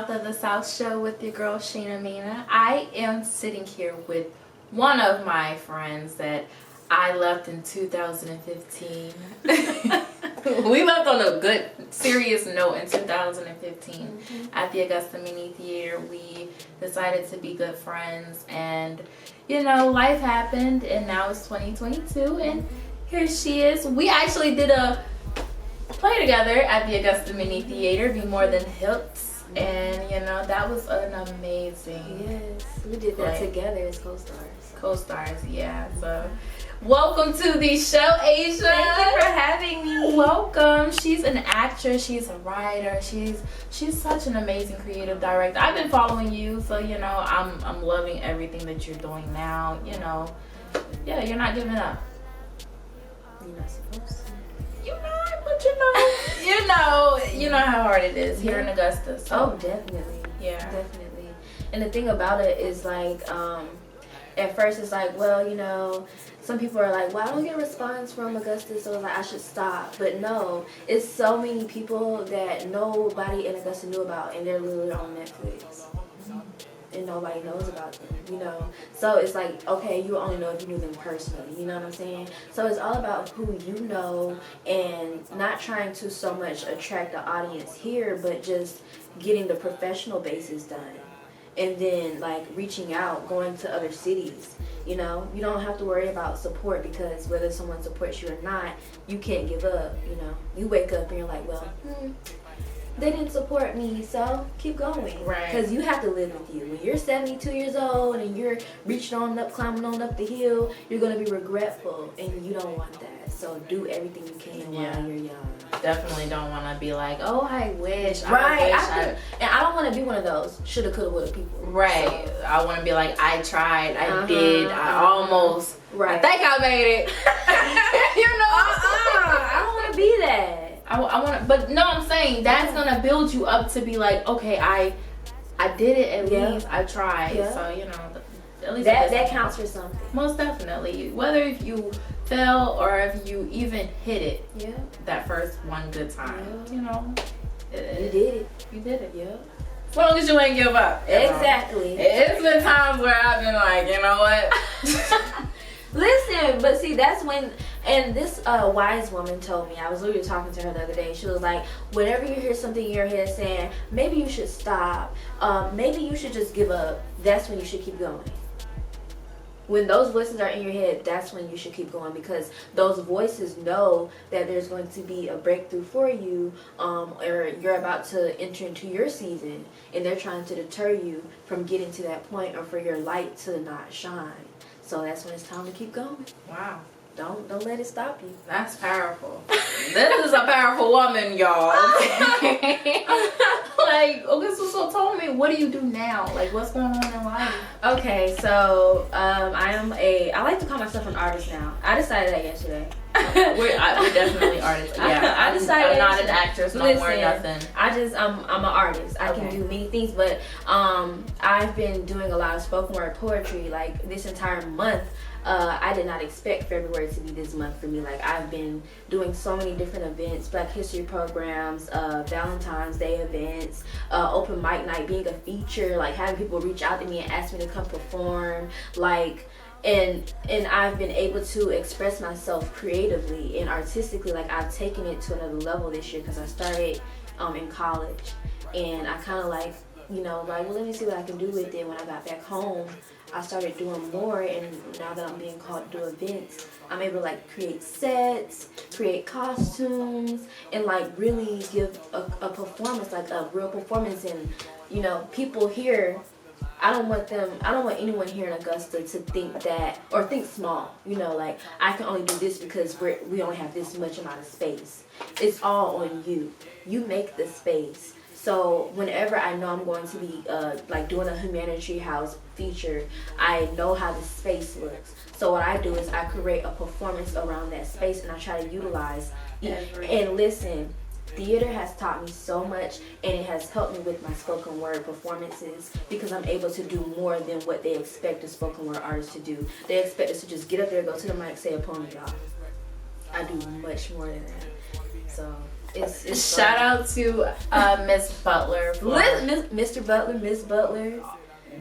South of the South show with your girl Shana Maina. I am sitting here with one of my friends that I left in 2015. We left on a good, serious note in 2015 at the Augusta Mini Theater. We decided to be good friends, and you know, life happened, and now it's 2022, and here she is. We actually did a play together at the Augusta Mini Theater, Be More Than Hips, and you know, that was an amazing. Yes, we did that together as co-stars. Co-stars, yeah. So, welcome to the show, Asia. Thank you for having me. Welcome. She's an actress. She's a writer. She's such an amazing creative director. I've been following you, so you know, I'm loving everything that you're doing now. You know, yeah, you're not giving up. You're not supposed to. You're not, but you know how hard it is here in Augusta. So. Oh, definitely. Yeah. Definitely. And the thing about it is like, at first it's like, well, you know, some people are like, well, I don't get a response from Augusta, so it's like I should stop. But no, it's so many people that nobody in Augusta knew about, and they're literally on Netflix. And nobody knows about them, you know. So it's like, okay, you only know if you knew them personally, you know what I'm saying? So it's all about who you know, and not trying to so much attract the audience here, but just getting the professional basis done. And then like reaching out, going to other cities, you know. You don't have to worry about support, because whether someone supports you or not, you can't give up, you know. You wake up and you're like, well, they didn't support me, so keep going. Right. Because you have to live with you. When you're 72 years old and you're reaching on up, climbing on up the hill, you're going to be regretful, and you don't want that. So do everything you can while you're young. Definitely don't want to be like, oh, I wish. Right. And I don't want to be one of those shoulda, coulda, woulda people. Right. So. I want to be like, I tried, I did, I almost. Right. I think I made it. You know? I don't want to be that. I want to, but no, I'm saying that's gonna build you up to be like, okay, I did it at least, I tried, so you know, at least that counts for something. Most definitely, whether if you fail or if you even hit it, that first one good time, you know, you did it. You did it, As long as you ain't give up. Exactly. It's been times where I've been like, you know what. Listen, but see, that's when, and this wise woman told me, I was literally talking to her the other day, she was like, whenever you hear something in your head saying, maybe you should stop, maybe you should just give up, that's when you should keep going. When those voices are in your head, that's when you should keep going, because those voices know that there's going to be a breakthrough for you, or you're about to enter into your season, and they're trying to deter you from getting to that point, or for your light to not shine. So that's when it's time to keep going. Wow. Don't let it stop you. That's powerful. This is a powerful woman, y'all. Like, okay, so tell me, what do you do now? Like, what's going on in life? Okay, so I like to call myself an artist now. I decided that yesterday. We're definitely artists. Yeah, I decided I'm not an actress no more, nothing. I'm an artist. I can do many things, but I've been doing a lot of spoken word poetry. Like this entire month, I did not expect February to be this month for me. Like I've been doing so many different events, Black History programs, Valentine's Day events, open mic night, being a feature, like having people reach out to me and ask me to come perform, like. And I've been able to express myself creatively and artistically. Like I've taken it to another level this year, because I started in college, and I kind of like, you know, like, well, let me see what I can do with it. When I got back home, I started doing more, and now that I'm being called to do events, I'm able to like create sets, create costumes, and like really give a performance, like a real performance. And you know, people here, I don't want anyone here in Augusta to think that, or think small, you know, like I can only do this because we only have this much amount of space. It's all on you. You make the space. So whenever I know I'm going to be like doing a humanitarian house feature, I know how the space looks. So what I do is I create a performance around that space, and I try to utilize and listen. Theater has taught me so much, and it has helped me with my spoken word performances, because I'm able to do more than what they expect a spoken word artist to do. They expect us to just get up there, go to the mic, say a poem, y'all. I do much more than that. So it's Shout out to Miss Butler. Mr. Butler, Miss Butler.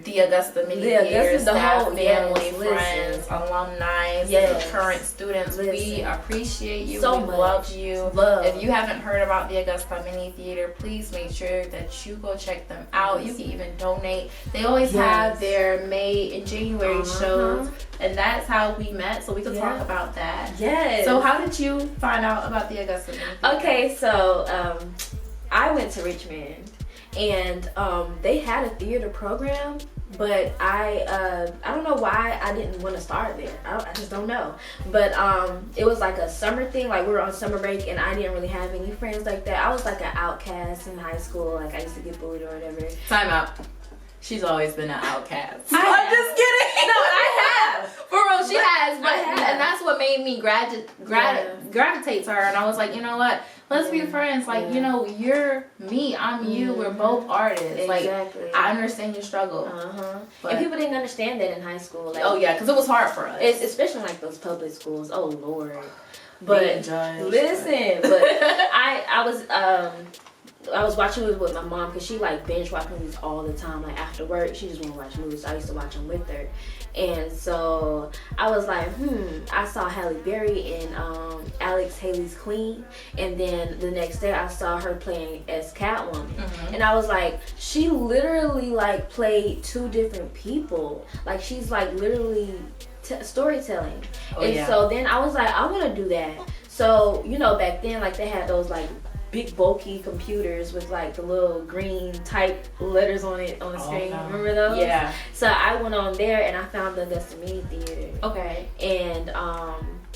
The Augusta many years, staff, family, friends, alumni, current students. We appreciate you. So we much. love you. If you haven't heard about the Augusta Mini Theater, please make sure that you go check them out. You can even donate. They always have their May and January shows, and that's how we met. So we can talk about that. Yes. So how did you find out about the Augusta Mini Theater? Okay, so I went to Richmond. And they had a theater program, but I don't know why I didn't want to start there. I just don't know. But it was like a summer thing. Like we were on summer break, and I didn't really have any friends like that. I was like an outcast in high school. Like I used to get bullied or whatever. Time out. She's always been an outcast. I'm just kidding. No, I have. For real, she has. But and that's what made me gravitate to her. And I was like, you know what? Let's be friends. Like, you know, you're me, I'm you. We're both artists. Exactly. Like, I understand your struggle. And people didn't understand that in high school. Like, oh yeah, because it was hard for us. Especially like those public schools. Oh Lord. But listen, but I was watching movies with my mom because she like binge watch movies all the time. Like after work, she just want to watch movies. So I used to watch them with her. And so I was like, I saw Halle Berry in Alex Haley's Queen. And then the next day I saw her playing as Catwoman. And I was like, she literally like played two different people. Like she's like literally storytelling. So then I was like, I want to do that. So, you know, back then like they had those like big bulky computers with like the little green type letters on it on the screen. Remember those? Yeah. So I went on there and I found the Augusta Mini Theater. Okay. And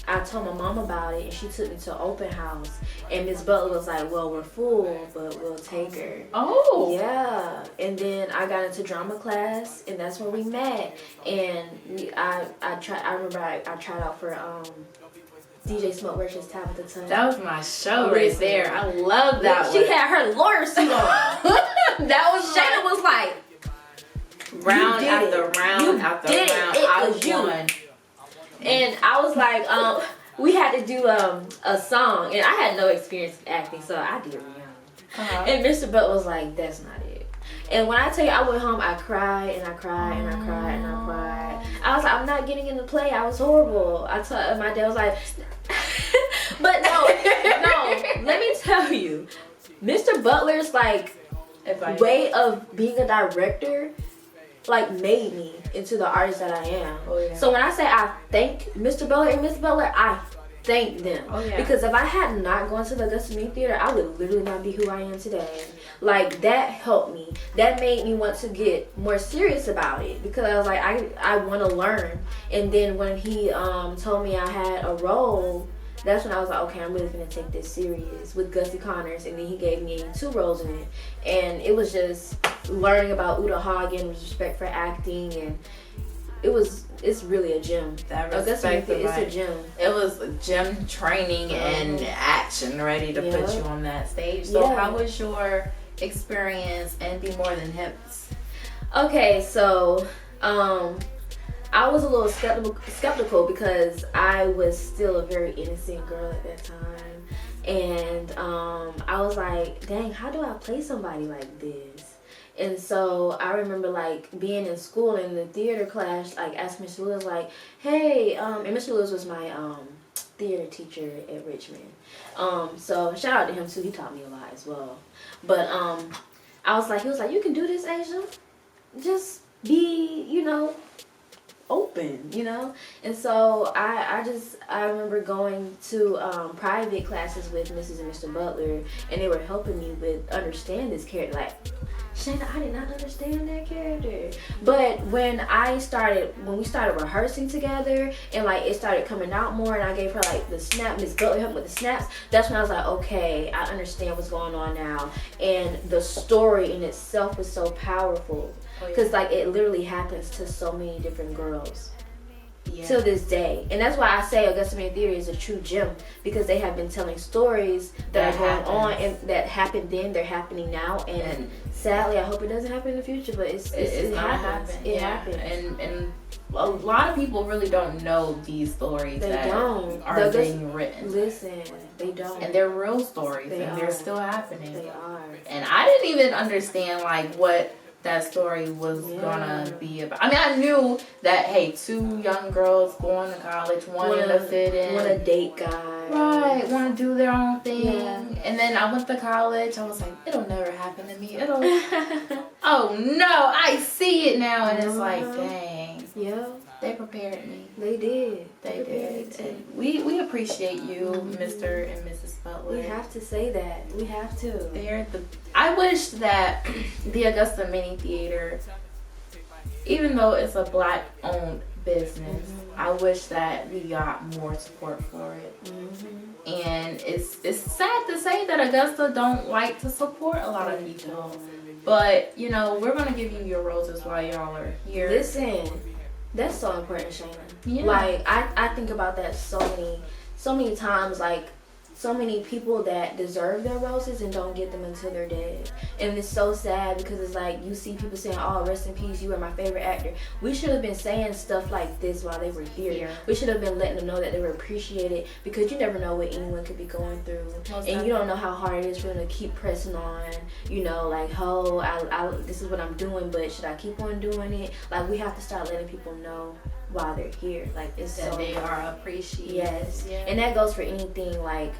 I told my mom about it and she took me to open house. And Miss Butler was like, well, we're full, but we'll take her. Oh. Yeah. And then I got into drama class and that's where we met. And I remember I tried out for DJ Smokeworks Tabitha Tun. That was my show right there. I love that one. She had her lawyer suit on. That was Shana was like, round after round after round. I won. And I was like, we had to do a song, and I had no experience in acting, so I did Rihanna. And Mr. Butt was like, that's not it. And when I tell you, I went home, I cried and I cried and I cried and I cried. I was like, I'm not getting in the play. I was horrible. I told my dad was like, but no, let me tell you, Mr. Butler's like way of being a director like made me into the artist that I am. So when I say I thank Mr. Butler and Miss Butler, I thank them. Because if I had not gone to the Augusta Mini Theater, I would literally not be who I am today. Like that helped me. That made me want to get more serious about it because I was like, I want to learn. And then when he told me I had a role, that's when I was like, okay, I'm really gonna take this serious with Gussie Connors. And then he gave me 2 roles in it, and it was just learning about Uta Hagen, respect for acting, and it's really a gym. It's a gym. It was gym training and action ready to put you on that stage. So how was your experience in Be More Than Hips? Okay, so I was a little skeptical because I was still a very innocent girl at that time. And I was like, dang, how do I play somebody like this? And so I remember like being in school in the theater class, like asking Mr. Lewis like, hey, and Mr. Lewis was my theater teacher at Richmond. So shout out to him too, he taught me a lot as well. But he was like, you can do this, Asia. Just be, open, And so I remember going to private classes with Mrs. and Mr. Butler, and they were helping me with understand this character. Like, Shana, I did not understand that character. But when we started rehearsing together and like it started coming out more and I gave her like the snap, Miss Butler helped with the snaps, that's when I was like, okay, I understand what's going on now. And the story in itself was so powerful because like it literally happens to so many different girls. till this day. And that's why I say Augusta Main Theater is a true gem, because they have been telling stories that are going on and that happened then, they're happening now, and sadly I hope it doesn't happen in the future, but it happens. It happens. And a lot of people really don't know these stories are being written. Listen, they don't. And they're real stories, they're still happening. They are. And I didn't even understand like what that story was gonna be about. I mean, I knew that, hey, 2 young girls going to college, wanting to fit in, want to date guys, right, want to do their own thing. And then I went to college. I was like, it'll never happen to me. Oh no, I see it now, and it's like, dang. Yeah. They prepared me. They did. They did. And we appreciate you, Mr. and Mrs. Butler. We have to say that. We have to. I wish that the Augusta Mini Theater, even though it's a Black-owned business, I wish that we got more support for it. And it's sad to say that Augusta don't like to support a lot of people. But, you know, we're going to give you your roses while y'all are here. Listen. That's so important, Shana. Yeah. Like, I think about that so many times. Like, so many people that deserve their roses and don't get them until they're dead. And it's so sad, because it's like you see people saying, oh, rest in peace, you were my favorite actor. We should have been saying stuff like this while they were here. Yeah. We should have been letting them know that they were appreciated, because you never know what anyone could be going through. And you don't know how hard it is for them to keep pressing on, you know, like, oh, I this is what I'm doing, but should I keep on doing it? Like, we have to start letting people know while they're here. Like, it's that so they are appreciated. Yes. Yeah. And that goes for anything, like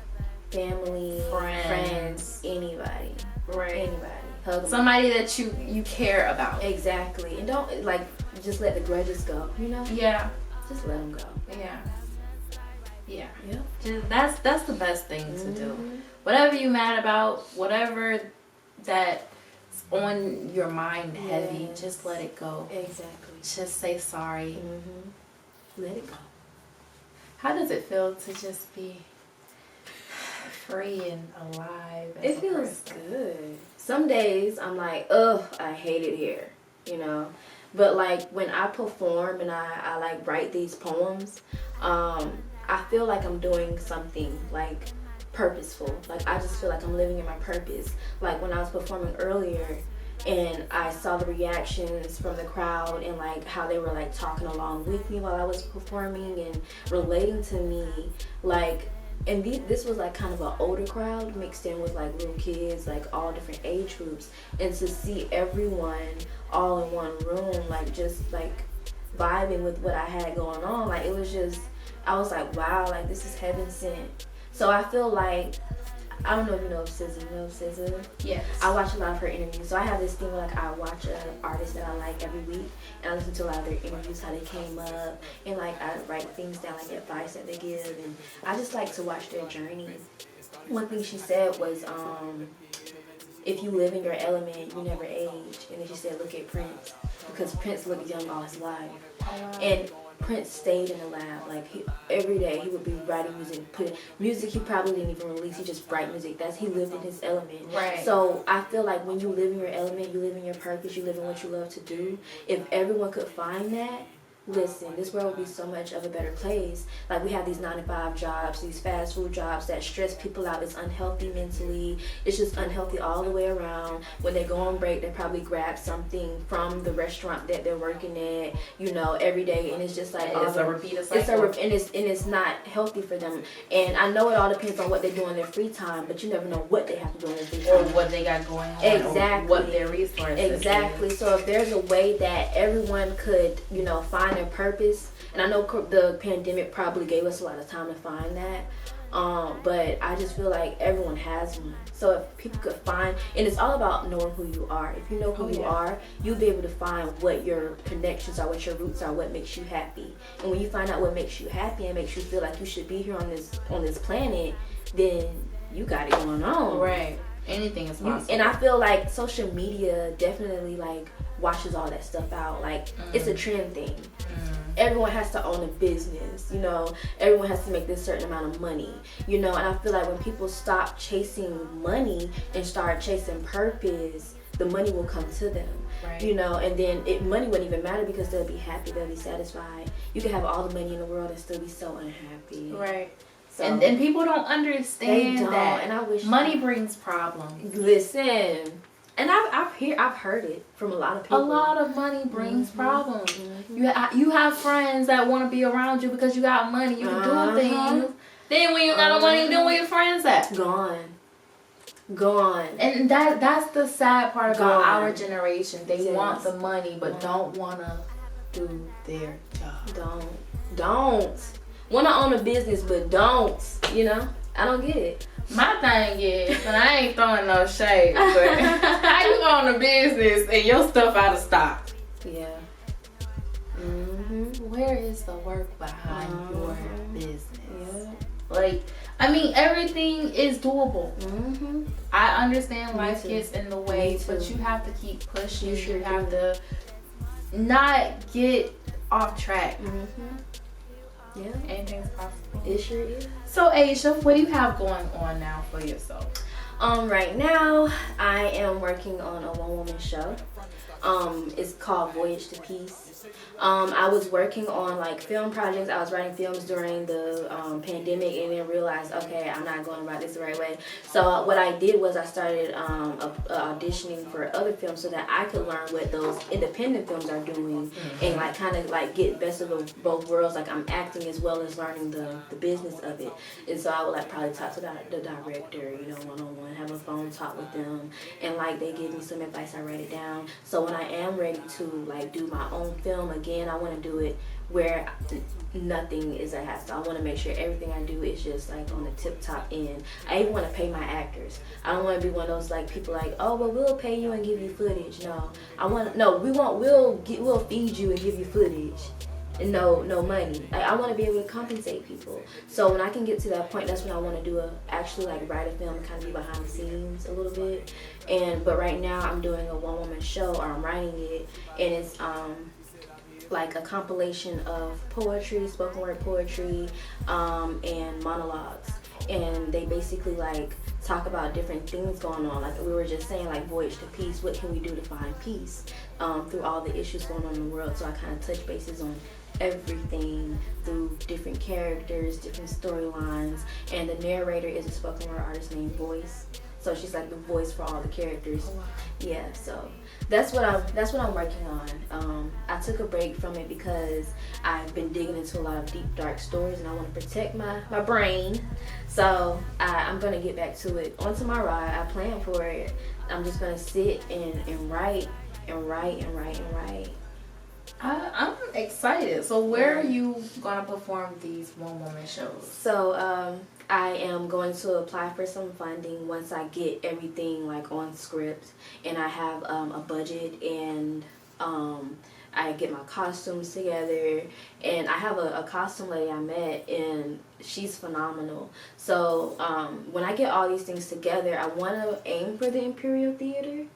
family, friends, anybody. Right. Anybody. Hug somebody that you care about. Exactly. And don't, like, just let the grudges go, you know? Yeah. Just let them go. Yeah. Yeah. Yeah. That's the best thing to do. Whatever you mad about, whatever that's on your mind heavy, just let it go. Exactly. Just say sorry. Let it go. How does it feel to just be free and alive? It feels good. Some days I'm like, ugh, I hate it here, you know. But like when I perform and I like write these poems, I feel like I'm doing something like purposeful. Like I just feel like I'm living in my purpose. Like when I was performing earlier and I saw the reactions from the crowd and like how they were like talking along with me while I was performing and relating to me, like, and this was like kind of an older crowd mixed in with like little kids, like all different age groups, and to see everyone all in one room, like just like vibing with what I had going on, like it was just, I was like, wow, like this is heaven sent. So I feel like, I don't know if you know SZA. You know SZA? Yes. I watch a lot of her interviews. So I have this thing where like I watch an artist that I like every week, and I listen to a lot of their interviews, how they came up, and like I write things down, like advice that they give, and I just like to watch their journey. One thing she said was, if you live in your element, you never age. And then she said, look at Prince, because Prince looked young all his life. And Prince stayed in the lab, like every day he would be writing music, put music he probably didn't even release, he just write music. He lived in his element. Right. So I feel like when you live in your element, you live in your purpose, you live in what you love to do. If everyone could find that, listen, this world would be so much of a better place. Like we have these 9-to-5 jobs, these fast food jobs that stress people out. It's unhealthy mentally. It's just unhealthy all the way around. When they go on break, they probably grab something from the restaurant that they're working at, you know, every day, and it's just like it's a repeated cycle. And it's not healthy for them. And I know it all depends on what they do in their free time, but you never know what they have to do in their free time or what they got going on. Exactly. Or what their resources. Exactly. So if there's a way that everyone could, you know, find their purpose, and I know the pandemic probably gave us a lot of time to find that, but I just feel like everyone has one. So if people could find, and it's all about knowing who you are. If you know who you are, you'll be able to find what your connections are, what your roots are, what makes you happy. And when you find out what makes you happy and makes you feel like you should be here on this planet, then you got it going on. Right. Anything is possible. And I feel like social media definitely like washes all that stuff out. Like it's a trend thing. Everyone has to own a business, you know. Everyone has to make this certain amount of money, you know. And I feel like when people stop chasing money and start chasing purpose, the money will come to them. Right. You know, and then money wouldn't even matter because they'll be happy, they'll be satisfied. You can have all the money in the world and still be so unhappy. Right. So, and people don't understand that. And I wish money brings problems. Listen, and I've heard it from a lot of people. A lot of money brings problems. You have friends that want to be around you because you got money. You can do things. Then when you got no money, then where your friends at? Gone. And that's the sad part about our generation. They want the money but don't want to do their job. Don't want to own a business but don't, you know? I don't get it. My thing is, and I ain't throwing no shade, but how you own a business and your stuff out of stock? Yeah. Where is the work behind your business? Yeah. Like, I mean, everything is doable. I understand life gets in the way, but you have to keep pushing. You have to not get off track. Yeah. Anything's possible. It sure is. So, Asia, what do you have going on now for yourself? Right now, I am working on a one-woman show. It's called Voyage to Peace. I was working on like film projects. I was writing films during the pandemic and then realized, okay, I'm not going about this the right way. So what I did was I started auditioning for other films so that I could learn what those independent films are doing and like kind of like get best of both worlds. Like I'm acting as well as learning the business of it. And so I would like probably talk to the director, you know, one-on-one, have a phone talk with them, and like they give me some advice. I write it down. So when I am ready to like do my own film again, I want to do it where nothing is a hassle. I want to make sure everything I do is just like on the tip top end. I even want to pay my actors. I don't want to be one of those like people like, oh well, we'll pay you and give you footage. We'll feed you and give you footage and no money. I want to be able to compensate people. So when I can get to that point, that's when I want to actually like write a film and kind of be behind the scenes a little bit. But right now I'm doing a one-woman show, or I'm writing it, and it's like a compilation of poetry, spoken word poetry, and monologues. And they basically like talk about different things going on. Like we were just saying, like Voyage to Peace. What can we do to find peace through all the issues going on in the world? So I kind of touch bases on everything through different characters, different storylines. And the narrator is a spoken word artist named Voice. So she's like the voice for all the characters. Oh, wow. Yeah, so that's what I'm working on. I took a break from it because I've been digging into a lot of deep, dark stories, and I want to protect my brain. So I'm gonna get back to it on tomorrow. I plan for it. I'm just gonna sit and write and write and write and write. I'm excited. So where are you gonna perform these one-woman shows? So I am going to apply for some funding once I get everything like on script and I have a budget, and I get my costumes together, and I have a costume lady I met, and she's phenomenal. So when I get all these things together, I want to aim for the Imperial Theater.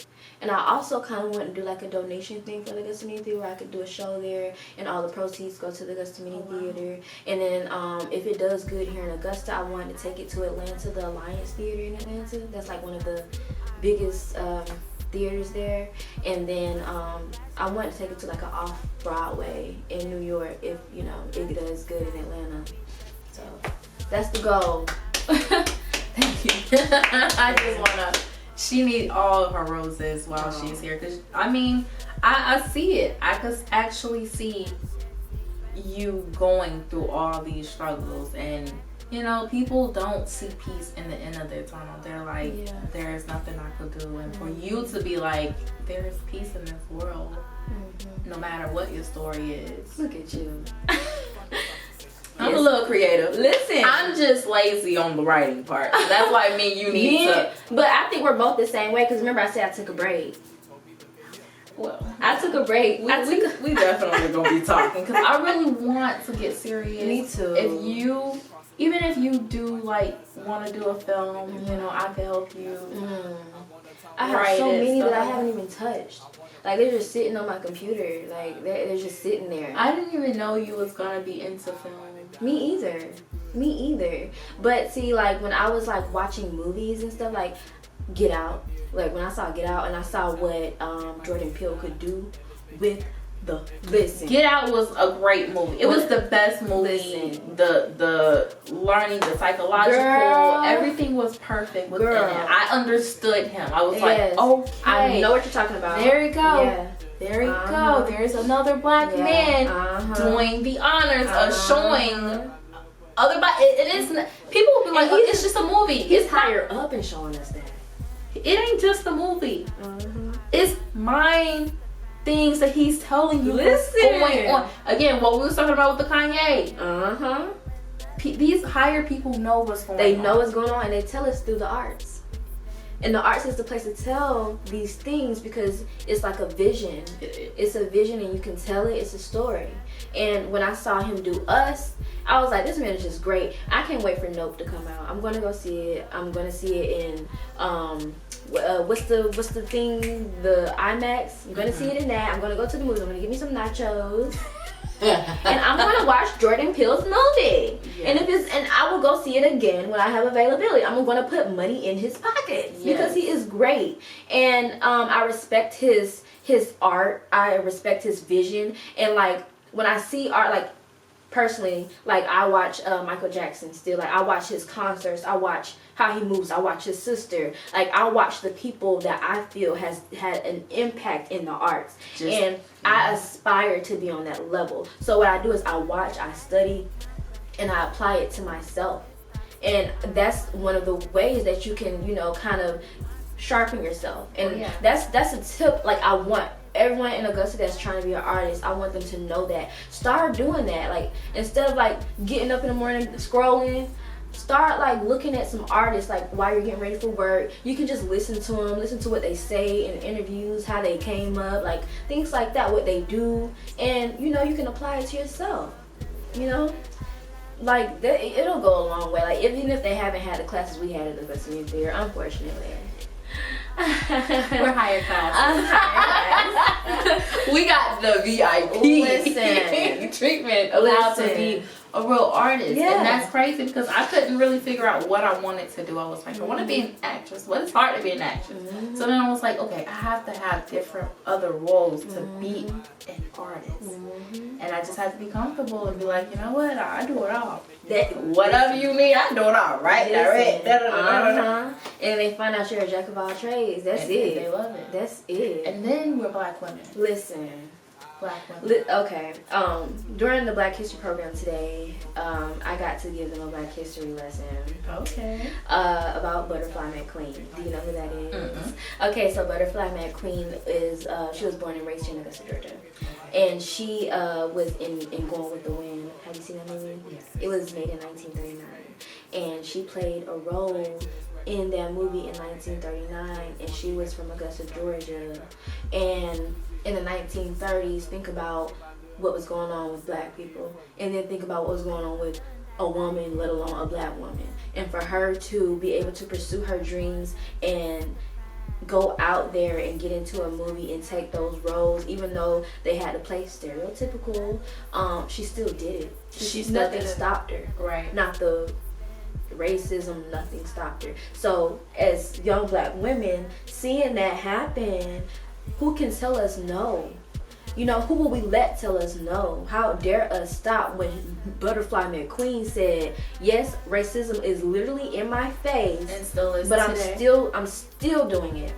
And I also kind of want to do like a donation thing for the Gethsemane Theater, where I could do a show there and all the proceeds go to the Gethsemane Theater. And then if it does good here in Augusta, I want to take it to Atlanta, the Alliance Theater in Atlanta. That's like one of the biggest theaters there. And then I want to take it to like an off-Broadway in New York if, you know, it does good in Atlanta. So that's the goal. Thank you. I just want to... She needs all of her roses while she's here. Because, I mean, I see it. I could actually see you going through all these struggles. And, you know, people don't see peace in the end of their tunnel. They're like, there's nothing I could do. And for you to be like, there's peace in this world, no matter what your story is. Look at you. I'm a little creative. Listen, I'm just lazy on the writing part. So that's why you need to. But I think we're both the same way, because remember I said I took a break. Well, I took a break. We definitely gonna be talking, because I really want to get serious. Me too. Even if you do like want to do a film, you know, I can help you. I have so many that I haven't even touched. Like, they're just sitting on my computer. Like, they're just sitting there. I didn't even know you was gonna be into film. Me either. But see, like, when I was like watching movies and stuff, like Get Out. Like when I saw Get Out and I saw what Jordan Peele could do with Get Out was a great movie. It was the best movie. The learning, the psychological, everything was perfect within it. I understood him. I was like, okay, I know what you're talking about. There you go. Yeah. There you go. There's another black man doing the honors of showing other it is people will be like, it's just a movie. He's higher up and showing us that. It ain't just a movie. It's mind things that he's telling you what's going on. Again, what we was talking about with the Kanye. These higher people know what's going on. They know what's going on, and they tell us through the arts. And the arts is the place to tell these things because it's like a vision. It's a vision, and you can tell it. It's a story. And when I saw him do Us, I was like, this man is just great. I can't wait for Nope to come out. I'm gonna go see it. I'm gonna see it in what's the thing, the IMAX. I'm gonna see it in that. I'm gonna go to the movies. I'm gonna get me some nachos. And I'm gonna watch Jordan Peele's movie. And I will go see it again when I have availability. I'm gonna put money in his pockets because he is great. And I respect his art. I respect his vision. And like when I see art, like personally, like I watch Michael Jackson still. Like I watch his concerts. I watch how he moves. I watch his sister. Like I watch the people that I feel has had an impact in the arts. I aspire to be on that level. So what I do is I watch, I study, and I apply it to myself. And that's one of the ways that you can, kind of sharpen yourself. And that's a tip. Like I want everyone in Augusta that's trying to be an artist, I want them to know that. Start doing that. Like instead of like getting up in the morning scrolling, start like looking at some artists like while you're getting ready for work. You can just listen to them, listen to what they say in interviews, how they came up, like things like that, what they do, and you can apply it to yourself. Like that, it'll go a long way. Like even if they haven't had the classes we had at the Augusta Theater, unfortunately. We're higher class. We got the VIP treatment of how to be a real artist. And that's crazy because I couldn't really figure out what I wanted to do. I was like, I want to be an actress, but it's hard to be an actress. So then I was like, okay, I have to have different other roles to be an artist. And I just had to be comfortable and be like, you know what, I do it all. Whatever you need, I do it all, right? And they find out you're a jack of all trades. That's it. They love it. That's it. And then we're black women. Listen. Black women. Okay. During the Black History program today, I got to give them a Black History lesson. Okay. About Butterfly Mcqueen. Do you know who that is? Okay, so Butterfly Mcqueen is she was born and raised here in Augusta, Georgia. And she was in Gone with the Wind. Have you seen that movie? Yes. It was made in 1939. And she played a role in that movie in 1939. And she was from Augusta, Georgia. And in the 1930s, think about what was going on with black people. And then think about what was going on with a woman, let alone a black woman. And for her to be able to pursue her dreams and go out there and get into a movie and take those roles, even though they had to play stereotypical, she still did it. Nothing stopped her. Right. Not the racism, nothing stopped her. So as young black women, seeing that happen, who can tell us no? Who will we let tell us no? How dare us stop when Butterfly Mcqueen said, yes, racism is literally in my face, and still is but today. I'm still doing it.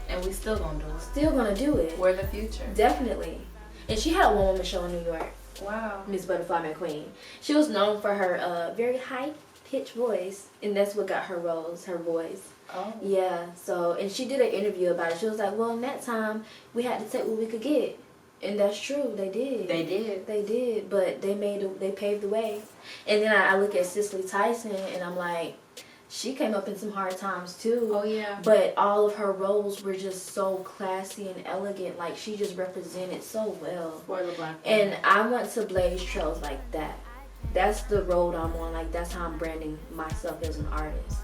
And we still gonna do it. Still gonna do it. We're the future. Definitely. And she had a one-woman show in New York. Wow. Miss Butterfly Mcqueen. She was known for her very high-pitched voice, and that's what got her roles, her voice. Oh. Yeah, so, and she did an interview about it. She was like, well, in that time, we had to take what we could get. And that's true, they did. They did, but they paved the way. And then I look at Cicely Tyson, and I'm like, she came up in some hard times too. Oh yeah. But all of her roles were just so classy and elegant. Like she just represented so well. For the black woman. And I want to blaze trails like that. That's the road I'm on. Like that's how I'm branding myself as an artist.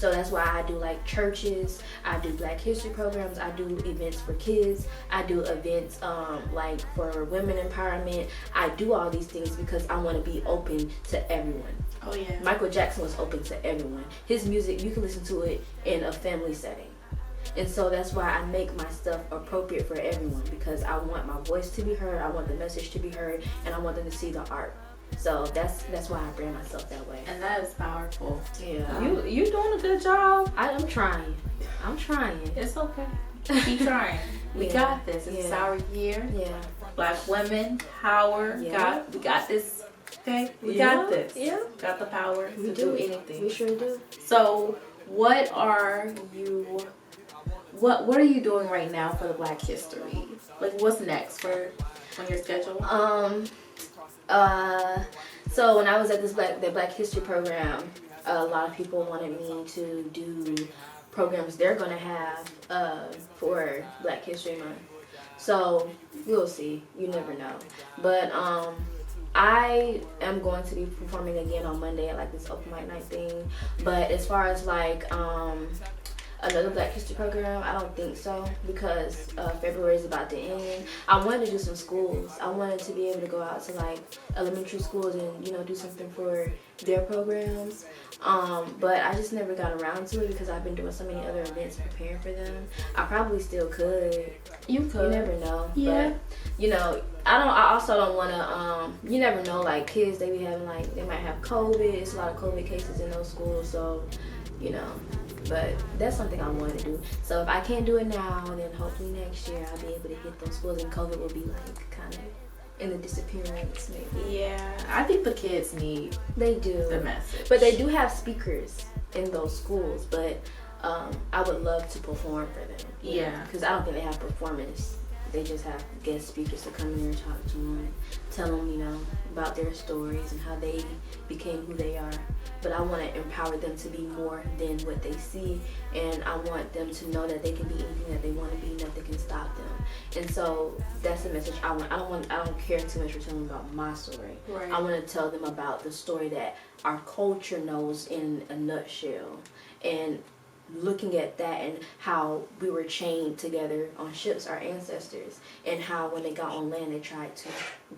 So that's why I do like churches, I do Black History programs, I do events for kids, I do events like for women empowerment. I do all these things because I want to be open to everyone. Oh yeah. Michael Jackson was open to everyone. His music, you can listen to it in a family setting. And so that's why I make my stuff appropriate for everyone, because I want my voice to be heard, I want the message to be heard, and I want them to see the art. So that's why I brand myself that way. And that is powerful. Yeah. You doing a good job. I'm trying. It's okay. Keep trying. We got this. It's our year. Yeah. Black women, power. Yeah. We got this. Okay? We got this. Yeah. Got the power to do anything. We sure do. So what are you doing right now for the Black History? Like, what's next on your schedule? So when I was at the Black History program, a lot of people wanted me to do programs they're gonna have for Black History Month. So we'll see. You never know. But I am going to be performing again on Monday at like this open mic night thing. But as far as like another Black History program, I don't think so, because February is about to end. I wanted to do some schools. I wanted to be able to go out to like elementary schools and do something for their programs. But I just never got around to it because I've been doing so many other events preparing for them. I probably still could. You could. You never know. Yeah. But I also don't want to. You never know. Like kids, they be having they might have COVID. It's a lot of COVID cases in those schools, so But that's something I want to do. So if I can't do it now, then hopefully next year I'll be able to hit those schools, and COVID will be kind of in the disappearance maybe. Yeah, I think the kids need the message. But they do have speakers in those schools, but I would love to perform for them. Yeah. Because I don't think they have performance. They just have guest speakers to come in there and talk to them and tell them, about their stories and how they became who they are. But I want to empower them to be more than what they see, and I want them to know that they can be anything that they want to be, nothing can stop them. And so that's the message I want. I don't care too much for telling them about my story. Right. I want to tell them about the story that our culture knows in a nutshell, and looking at that and how we were chained together on ships, our ancestors, and how when they got on land they tried to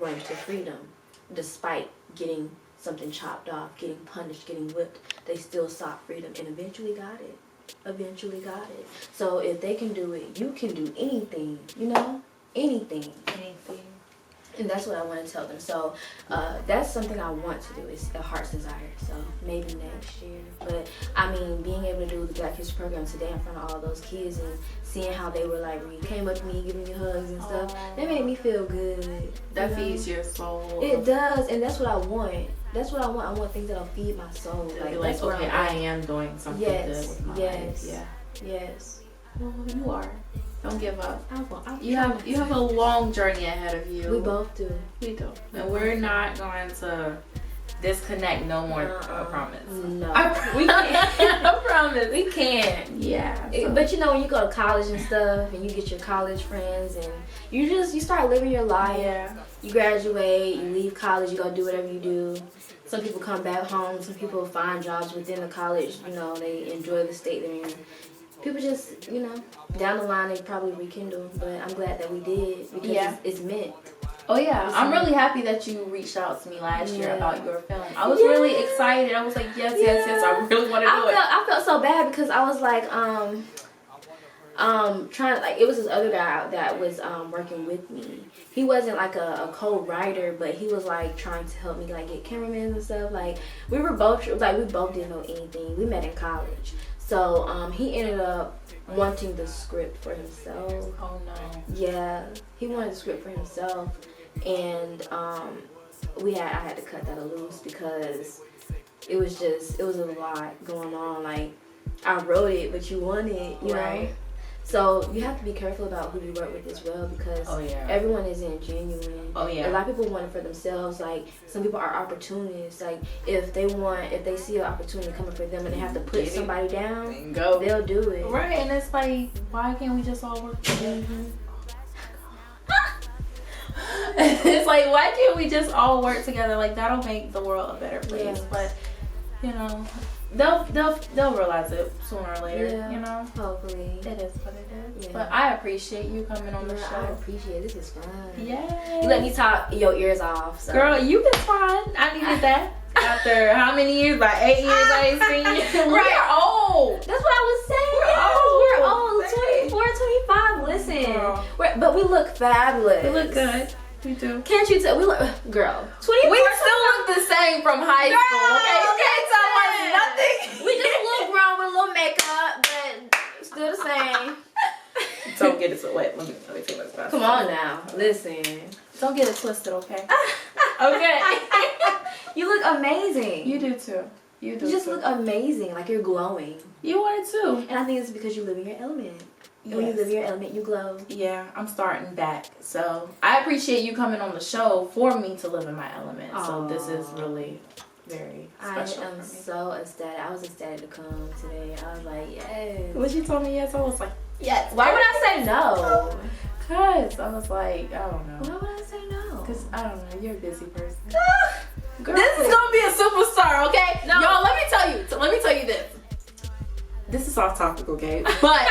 run to freedom despite getting something chopped off, getting punished, getting whipped. They still sought freedom and eventually got it. So if they can do it, you can do anything, anything. And that's what I want to tell them. So that's something I want to do. It's a heart's desire. So maybe next year. But being able to do the Black History program today in front of all those kids and seeing how they were when you came up to me, giving me hugs and stuff, that made me feel good. That feeds your soul. It does, and that's what I want. I want things that'll feed my soul. That's okay, I am doing something good with my life. Yeah. Yes. Well, you are. Don't give up. You have a long journey ahead of you. We both do. We do. And we're not going to disconnect no more. I promise. No. We can't. I promise. We can't. Yeah. But when you go to college and stuff and you get your college friends and you start living your life. Yeah. You graduate, you leave college, you go do whatever you do. Some people come back home, some people find jobs within the college, they enjoy the state they're in. People just, down the line they probably rekindle, but I'm glad that we did because it's meant. Oh yeah, I'm really happy that you reached out to me last year about your film. I was really excited. I was like, yes, I really want to do it. I felt so bad because I was like, trying it was this other guy that was working with me. He wasn't a co-writer, but he was trying to help me get cameramen and stuff. We both didn't know anything. We met in college. So he ended up wanting the script for himself. Oh no. Yeah, he wanted the script for himself, and I had to cut that loose because it was a lot going on. I wrote it, but you want it, you know. So you have to be careful about who you work with as well because everyone isn't genuine. Oh yeah. A lot of people want it for themselves. Some people are opportunists. If they see an opportunity coming for them and they have to put somebody down, they'll do it. Right, and it's why can't we just all work together? Mm-hmm. It's why can't we just all work together? That'll make the world a better place. Yes. But you know, they'll realize it sooner or later. Yeah, you know, hopefully. it is what it is. Yeah. But I appreciate you coming on the show. I appreciate it. This is fun. Yeah. You let me talk your ears off. So. Girl, you was fine. I needed that. After how many years? About 8 years I ain't seen you. We're old. That's what I was saying. We're old. 24, 25. Listen. But we look fabulous. We look good. We do. Can't you tell? We look, girl. 24. We still look the same from high school. Okay, you can't tell us nothing. We just look grown with a little makeup, but still the same. Don't get it so wet. Let me take this back. Come on now. Listen. Don't get it twisted, okay? Okay. You look amazing. You do too. You do. You just too. look amazing. Like you're glowing. You are too. And I think it's because you live in your element. Yes. When you live in your element, you glow. Yeah, I'm starting back. So I appreciate you coming on the show for me to live in my element. Aww. So this is really very special I am for me. so ecstatic. I was ecstatic to come today. I was like, yes. When she told me yes, I was like, yes. Why would I say no? Cause I was like, I don't know. Why would I say no? Cause I don't know. You're a busy person. Girl, This is gonna be a superstar, okay? No. Y'all, let me tell you this. This is off topic, okay? But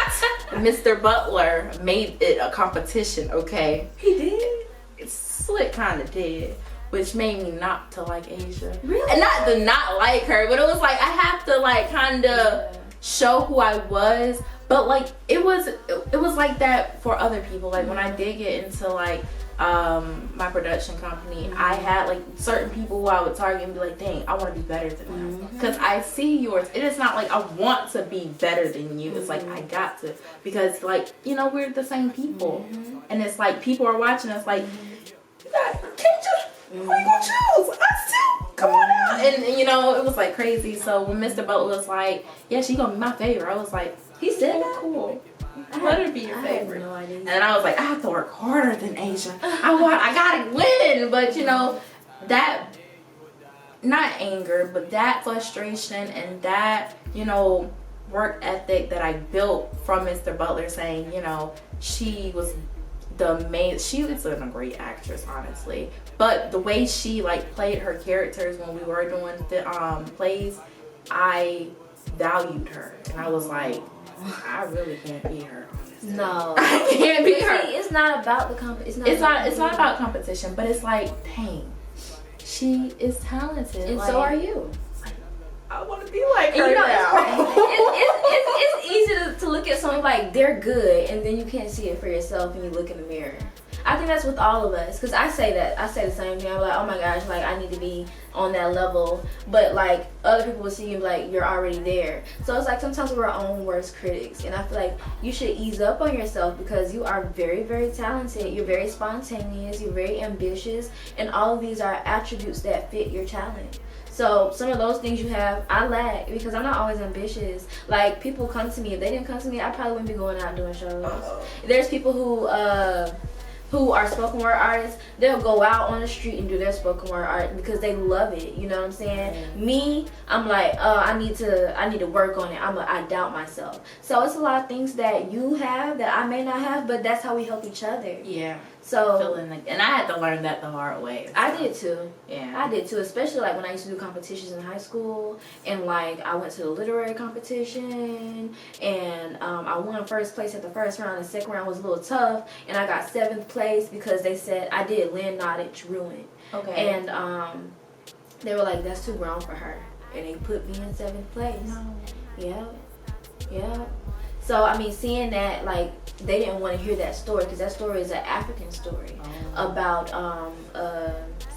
Mr. Butler made it a competition, okay? He did? Slick kind of did, which made me not to like Asia. Really? And not to not like her, but it was like I have to like kind of show who I was. But like it was like that for other people. Like when I did get into like my production company, I had like certain people who I would target and be like, dang, I want to be better than them. Because I see yours. It is not like I want to be better than you. It's like I got to. Because like, you know, we're the same people. And it's like people are watching us like, you got, can't you? Who you gonna choose? Us too. Come on out. And you know, it was like crazy. So when Mr. Butler was like, yeah, she gonna be my favorite, I was like, He said that? cool. Let her be your favorite. I had no idea. And I was like, I have to work harder than Asia. I gotta win. But you know, that, not anger, but that frustration and that, you know, work ethic that I built from Mr. Butler saying, you know, she was a great actress, honestly. But the way she like played her characters when we were doing the plays, I valued her. And I was like, I really can't be her. No, I can't be her. See, it's not about the competition. It's not about competition, but it's like, dang, she is talented. And like, so are you. I want to be like her And you know, now. it's easy to look at someone like they're good, and then you can't see it for yourself, and you look in the mirror. I think that's with all of us, because I say the same thing. I'm like, oh my gosh, like I need to be on that level, but like other people will see you like you're already there. So it's like sometimes we're our own worst critics, and I feel like you should ease up on yourself because you are very, very talented. You're very spontaneous. You're very ambitious, and all of these are attributes that fit your talent. So some of those things you have, I lack because I'm not always ambitious. Like people come to me. If they didn't come to me, I probably wouldn't be going out doing shows. There's people who are spoken word artists. They'll go out on the street and do their spoken word art because they love it. You know what I'm saying? Me, I'm like, I need to work on it. I doubt myself. So it's a lot of things that you have that I may not have, but that's how we help each other. Yeah. So And I had to learn that the hard way. So. I did too. Yeah. I did too, especially like when I used to do competitions in high school, and like I went to the literary competition, and I won first place at the first round. The second round was a little tough, and I got 7th place because they said I did Lynn Nottage Ruin. Okay. And they were like, that's too grown for her, and they put me in 7th place. No. Yeah. So I mean, seeing that, like, they didn't want to hear that story because that story is an African story about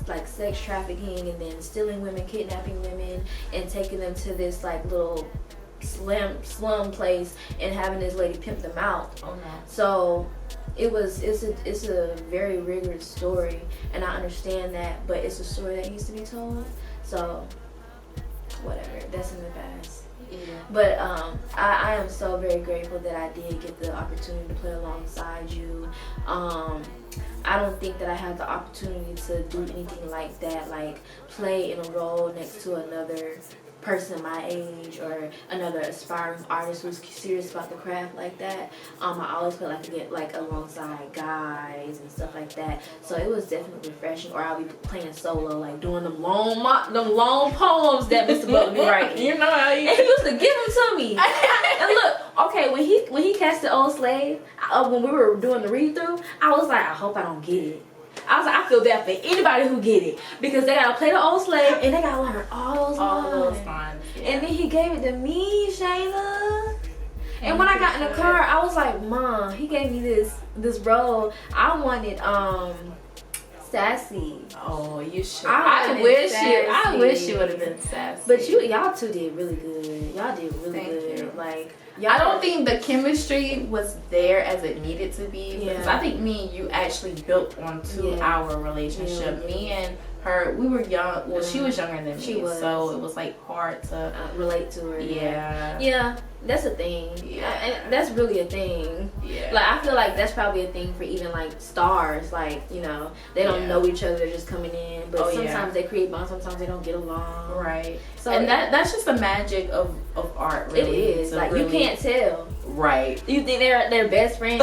like sex trafficking and then stealing women, kidnapping women, and taking them to this like little slum place and having this lady pimp them out. Oh no. So it's a very rigorous story, and I understand that, but it's a story that needs to be told. So whatever, that's in the past. Yeah. But I am so very grateful that I did get the opportunity to play alongside you. I don't think that I had the opportunity to do anything like that, like play in a role next to another person my age or another aspiring artist who's serious about the craft like that. I always felt like I could get like alongside guys and stuff like that, so it was definitely refreshing. Or I'll be playing solo, like doing them long poems that Mr. Butler be writing. You know how you. And he used to give them to me. And look, okay, when he cast the Old Slave, when we were doing the read through, I was like, I hope I don't get it. I was like, I feel bad for anybody who get it, because they gotta play the Old Slave and they gotta learn all those lines. Yeah. And then he gave it to me, Shana. And when I got in the car, I was like, Mom, he gave me this role. I wanted Sassy. Oh, you should. I wish you would have been Sassy. But y'all two did really good. Y'all did really good. You. Like. I don't think the chemistry was there as it needed to be, because I think me and you actually built onto our relationship. Yeah. Me and her, we were young. Well, she was younger than me, so it was like hard to relate to her. Yeah, that's a thing. Yeah, and that's really a thing. Yeah, like I feel like that's probably a thing for even like stars. Like, you know, they don't know each other, they're just coming in, but sometimes they create bonds, sometimes they don't get along. Right. So and that's just the magic of art. Really, it is. Like you can't tell. Right. You think they're best friends,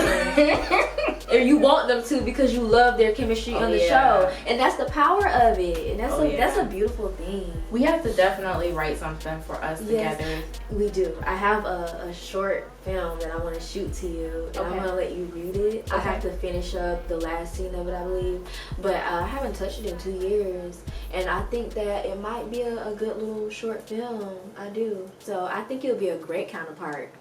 or you want them to because you love their chemistry on the show, and that's the power of it. And that's a beautiful thing. We have to definitely write something for us together. We do. I have a short film that I want to shoot to you, and I'm gonna let you read it. I have to finish up the last scene of it, I believe, but I haven't touched it in 2 years, and I think that it might be a good little short film. I do. So I think it'll be a great counterpart.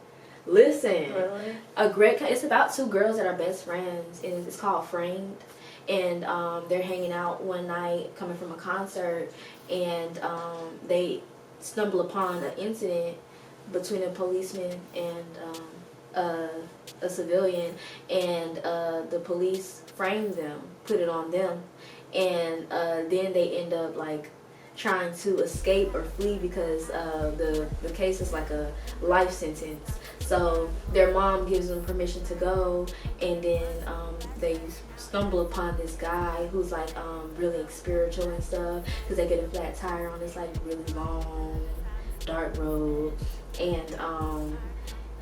Listen, really? It's about 2 girls that are best friends, and it's called Framed. And they're hanging out one night coming from a concert, and they stumble upon an incident between a policeman and a civilian, and the police framed them, put it on them, and then they end up like trying to escape or flee because the case is like a life sentence. So their mom gives them permission to go, and then they stumble upon this guy who's like really spiritual and stuff, because they get a flat tire on this like really long dark road, and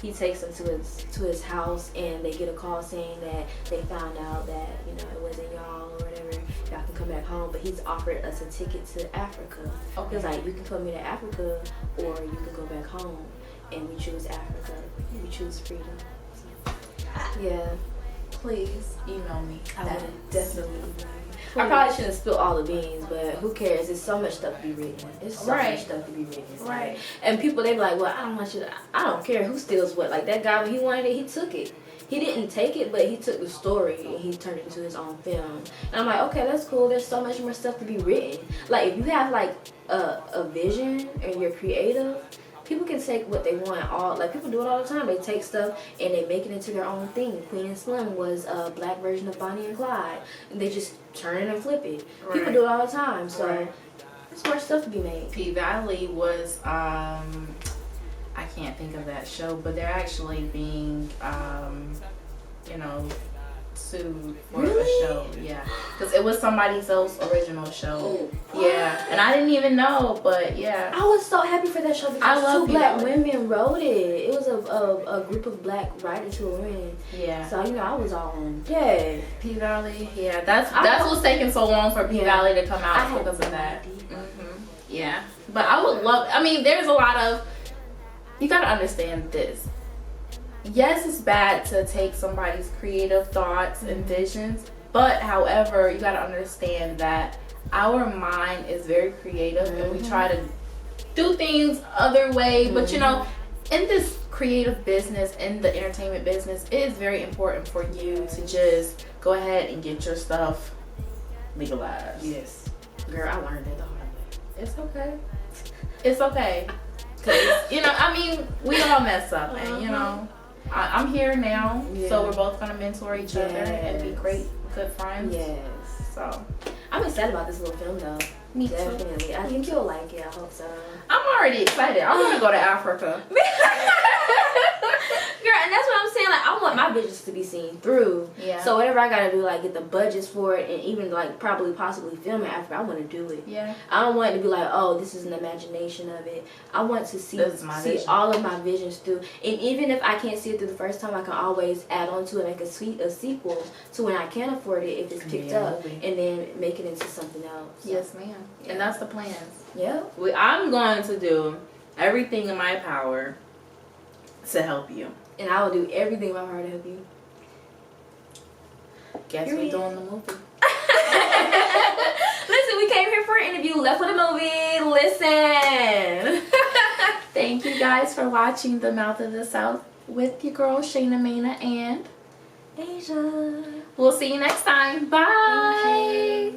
he takes them to his house, and they get a call saying that they found out that, you know, it wasn't y'all or whatever, y'all can come back home, but he's offered us a ticket to Africa. Okay. He's like, you can come me to Africa or you can go back home, and we choose Africa. We choose freedom. So, yeah. Please email me. I would definitely email you. I probably shouldn't spill all the beans, but who cares? There's so much stuff to be written. There's so much stuff to be written. Right. And people, they be like, well, I don't want you to, I don't care who steals what. Like that guy, when he wanted it, he took it. He didn't take it, but he took the story and he turned it into his own film. And I'm like, okay, that's cool. There's so much more stuff to be written. Like if you have like a vision and you're creative, people can take what they want. Like people do it all the time. They take stuff and they make it into their own thing. Queen and Slim was a black version of Bonnie and Clyde, and they just turn it and flip it. Right. People do it all the time. So there's more stuff to be made. P-Valley was I can't think of that show, but they're actually being you know, sued for a show. Yeah, because it was somebody else's original show. Yeah, and I didn't even know, but yeah, I was so happy for that show because 2 black women wrote it. It was a group of black writers who were in it. Yeah, so you know I was all on P-Valley. Yeah, that's what's taking so long for P-Valley to come out because of that. Yeah, but I would love, I mean, there's a lot of, you gotta understand this. Yes, it's bad to take somebody's creative thoughts and visions, but however, you gotta understand that our mind is very creative and we try to do things other way. But you know, in this creative business, in the entertainment business, it is very important for you to just go ahead and get your stuff legalized. Yes. Girl, I learned it the hard way. It's okay. It's okay. Cause, you know, I mean, we all mess up, and you know, I'm here now, so we're both gonna mentor each other and be great, good friends. Yes. So I'm excited about this little film, though. Me definitely. Too. I think you'll like it. I hope so. I'm already excited. I want to go to Africa. Girl, and that's what I'm saying. Like, I want my visions to be seen through. Yeah. So whatever I gotta do, like get the budgets for it, and even like probably possibly film it after, I want to do it. Yeah. I don't want it to be like, oh, this is an imagination of it. I want to see vision. all of my visions through, and even if I can't see it through the first time, I can always add on to it, make a sequel to when I can afford it if it's picked up, and then make it into something else. So, Yes, ma'am. yeah. And that's the plans. Yeah. I'm going to do everything in my power to help you. And I will do everything in my power to help you. Guess Period. we're doing the movie. Listen, we came here for an interview, left with a movie. Listen. Thank you guys for watching The Mouth of the South with your girl Shana, Maina, and Asia. we'll see you next time. Bye.